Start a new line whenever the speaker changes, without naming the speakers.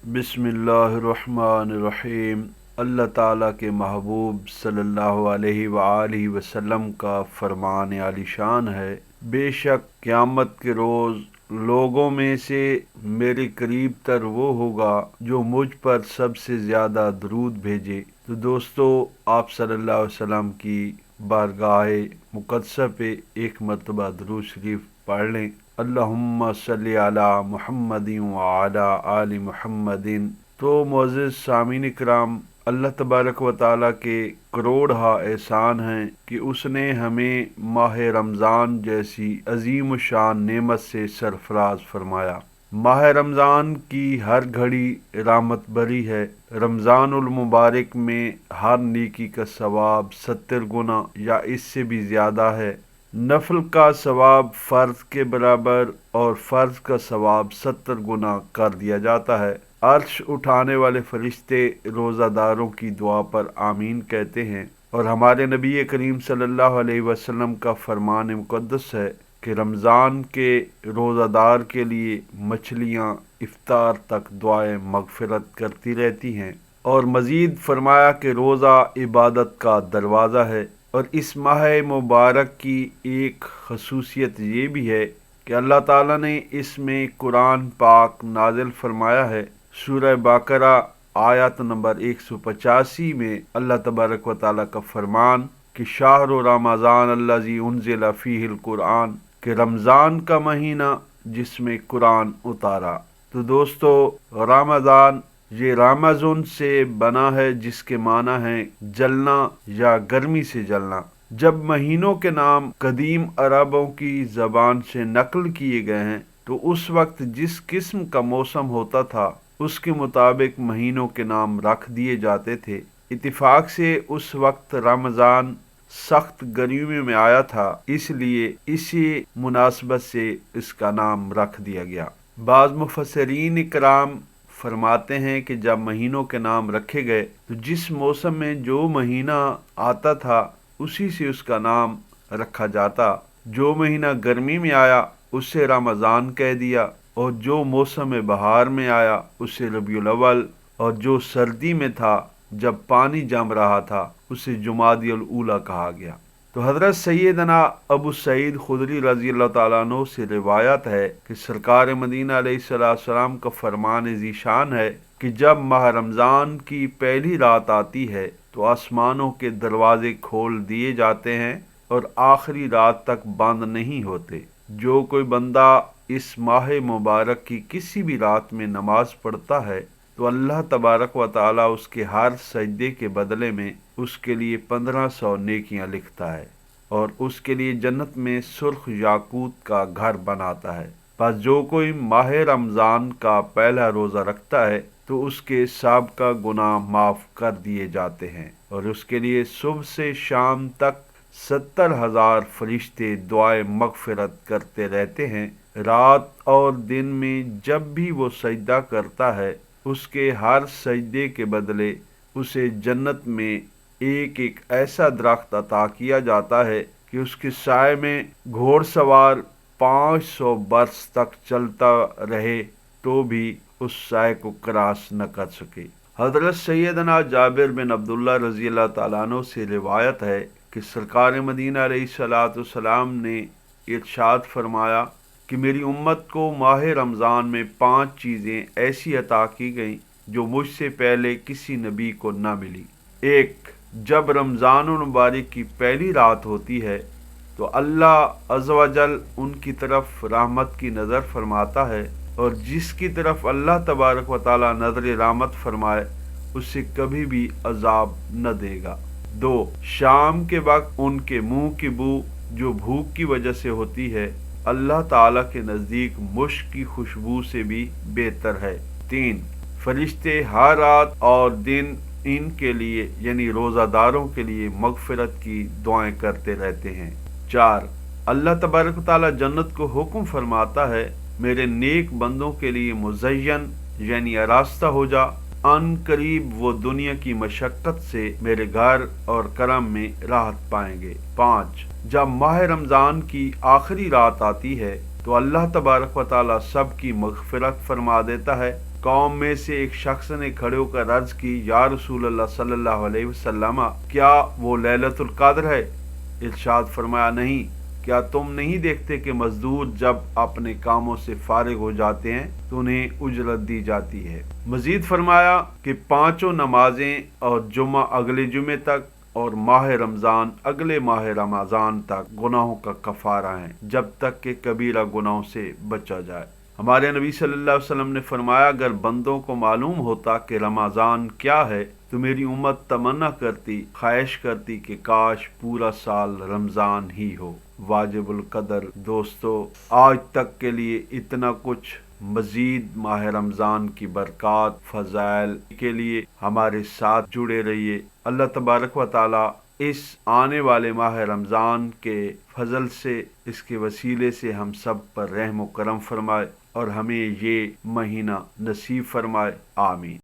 बिस्मिल्लाहिर्रहमानिर्रहीम। अल्लाह ताला के महबूब सल्लल्लाहु अलैहि वआलिहि वसल्लम का फरमान आलीशान है, बेशक क़यामत के रोज़ लोगों में से मेरे करीब तर वो होगा जो मुझ पर सबसे ज़्यादा दरूद भेजे। तो दोस्तों, आप सल्लल्लाहु अलैहि वसल्लम की बारगाह मुक़द्दसा पे एक मरतबा दरूद शरीफ पढ़ लें। अल्लाहुम्मा सल्ली अला मुहम्मदिन व अला आलि मुहम्मदिन। तो मुअज़्ज़िज़ सामीन इकराम, अल्लाह तबारक व तआला के करोड़ एहसान हैं कि उसने हमें माह रमज़ान जैसी अजीम शान नेमत से सरफराज फरमाया। माह रमज़ान की हर घड़ी रहमत भरी है। रमज़ानुल मुबारक में हर नेकी का सवाब 70 गुना या इससे भी ज़्यादा है। नफल का सवाब फ़र्ज के बराबर और फ़र्ज का सवाब 70 गुना कर दिया जाता है। अर्श उठाने वाले फरिश्ते रोज़ादारों की दुआ पर आमीन कहते हैं, और हमारे नबी करीम सल्लल्लाहु अलैहि वसल्लम का फरमान मुक़द्दस है कि रमज़ान के रोज़ादार के लिए मछलियाँ इफ्तार तक दुआए मग़फ़िरत करती रहती हैं। और मज़ीद फरमाया कि रोज़ा इबादत का दरवाज़ा है। और इस माह मुबारक की एक खसूसियत ये भी है कि अल्लाह ताला ने इसमें कुरान पाक नाजिल फरमाया है। सूरह बकरा आयत नंबर 185 में अल्लाह तबारक व तआला का फरमान कि शाहरु रमज़ान अल्लज़ी उन्ज़िला फ़ीहिल कुरान, कि रमज़ान का महीना जिसमें कुरान उतारा। तो दोस्तों, रमज़ान ये रामाजुन से बना है, जिसके माना है जलना या गर्मी से जलना। जब महीनों के नाम कदीम अरबों की ज़बान से नकल किए गए हैं, तो उस वक्त जिस किस्म का मौसम होता था उसके मुताबिक महीनों के नाम रख दिए जाते थे। इत्तिफाक से उस वक्त रमज़ान सख्त गर्मियों में आया था, इसलिए इसी मुनासबत से इसका नाम रख दिया गया। बाज़ मुफस्सिरीन इकराम फरमाते हैं कि जब महीनों के नाम रखे गए तो जिस मौसम में जो महीना आता था उसी से उसका नाम रखा जाता। जो महीना गर्मी में आया उसे रमज़ान कह दिया, और जो मौसम बहार में आया उसे रबीउल अव्वल, और जो सर्दी में था जब पानी जम रहा था उसे जुमादियुल ऊला कहा गया। तो हज़रत सैयदना अबू सईद खुदरी रज़ी अल्लाह ताला अन्हु से रिवायत है कि सरकार मदीना अलैहिस्सलाम का फरमान ज़ीशान है कि जब माह रमज़ान की पहली रात आती है तो आसमानों के दरवाजे खोल दिए जाते हैं और आखिरी रात तक बंद नहीं होते। जो कोई बंदा इस माह मुबारक की किसी भी रात में नमाज पढ़ता है तो अल्लाह तबारक व तआला उसके हर सजदे के बदले में उसके लिए 1500 नेकियां लिखता है, और उसके लिए जन्नत में सुर्ख याकूत का घर बनाता है। बस जो कोई माह रमज़ान का पहला रोज़ा रखता है तो उसके साबिक़ा गुनाह माफ़ कर दिए जाते हैं, और उसके लिए सुबह से शाम तक 70,000 फरिश्ते दुआए मग़फ़िरत करते रहते हैं। रात और दिन में जब भी वो सजदा करता है उसके हर सजदे के बदले उसे जन्नत में एक एक ऐसा दरख्त अता किया जाता है कि उसके साए में घोड़सवार 500 बरस तक चलता रहे तो भी उस साए को क्रॉस न कर सके। हज़रत सैयदना जाबिर बिन अब्दुल्लाह रज़ी अल्लाह ताला अन्हु से रिवायत है कि सरकार मदीना अलैहिस्सलाम ने इरशाद फरमाया कि मेरी उम्मत को माह रमज़ान में 5 चीज़ें ऐसी अता की गईं जो मुझसे पहले किसी नबी को न मिली। एक, जब रमज़ानुल मुबारक की पहली रात होती है तो अल्लाह अज़्ज़ व जल उनकी तरफ रहमत की नज़र फरमाता है, और जिसकी तरफ अल्लाह तबारक व तआला नज़र रहमत फरमाए उसे कभी भी अजाब न देगा। 2, शाम के वक्त उनके मुंह की बू जो भूख की वजह से होती है अल्लाह ताला के नज़दीक मुश्क की खुशबू से भी बेहतर है। 3, फरिश्ते हर रात और दिन इनके लिए यानी रोज़ादारों के लिए मग़फ़िरत की दुआएं करते रहते हैं। 4, अल्लाह तबारक व तआला जन्नत को हुक्म फरमाता है, मेरे नेक बंदों के लिए मुज़य्यन यानी आरास्ता हो जा, अन करीब वो दुनिया की मशक्क़त से मेरे घर और करम में राहत पाएंगे। 5, जब माह रमज़ान की आखिरी रात आती है तो अल्लाह तबारक व तआला सब की मग़फ़िरत फरमा देता है قوم میں سے ایک شخص نے کھڑے ہو کر عرض کی، یا رسول اللہ صلی اللہ علیہ وسلم، کیا وہ لیلۃ القدر ہے؟ ارشاد فرمایا، نہیں، کیا تم نہیں دیکھتے کہ مزدور جب اپنے کاموں سے فارغ ہو جاتے ہیں تو انہیں اجرت دی جاتی ہے۔ مزید فرمایا کہ 5 نمازیں اور جمعہ اگلے جمعے تک اور ماہ رمضان اگلے ماہ رمضان تک گناہوں کا کفارہ ہیں، جب تک کہ کبیرہ گناہوں سے بچا جائے۔ ہمارے نبی صلی اللہ علیہ وسلم نے فرمایا، اگر بندوں کو معلوم ہوتا کہ رمضان کیا ہے تو میری امت تمنا کرتی، خواہش کرتی کہ کاش پورا سال رمضان ہی ہو۔ واجب القدر دوستو، آج تک کے لیے اتنا کچھ۔ مزید ماہ رمضان کی برکات، فضائل کے لیے ہمارے ساتھ جڑے رہیے۔ اللہ تبارک و تعالی اس آنے والے ماہ رمضان کے فضل سے، اس کے وسیلے سے ہم سب پر رحم و کرم فرمائے اور ہمیں یہ مہینہ نصیب فرمائے، آمین۔